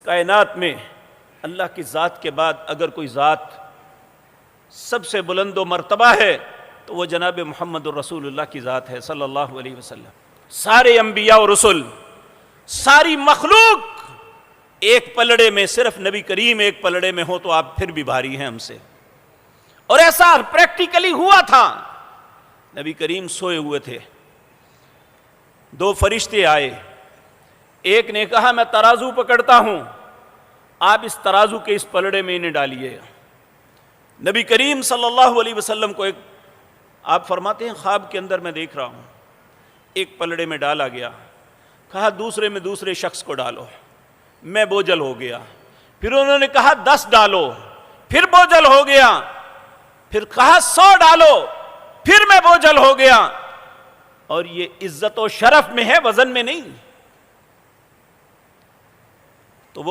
کائنات میں اللہ کی ذات کے بعد اگر کوئی ذات سب سے بلند و مرتبہ ہے تو وہ جناب محمد الرسول اللہ کی ذات ہے صلی اللہ علیہ وسلم۔ سارے انبیاء و رسل، ساری مخلوق ایک پلڑے میں، صرف نبی کریم ایک پلڑے میں ہو تو آپ پھر بھی بھاری ہیں ہم سے۔ اور ایسا پریکٹیکلی ہوا تھا۔ نبی کریم سوئے ہوئے تھے، دو فرشتے آئے، ایک نے کہا میں ترازو پکڑتا ہوں، آپ اس ترازو کے اس پلڑے میں انہیں ڈالیے۔ نبی کریم صلی اللہ علیہ وسلم کو آپ فرماتے ہیں خواب کے اندر میں دیکھ رہا ہوں، ایک پلڑے میں ڈالا گیا، کہا دوسرے میں دوسرے شخص کو ڈالو، میں بوجھل ہو گیا۔ پھر انہوں نے کہا 10 ڈالو، پھر بوجھل ہو گیا۔ پھر کہا 100 ڈالو، پھر میں بوجھل ہو گیا۔ اور یہ عزت و شرف میں ہے، وزن میں نہیں۔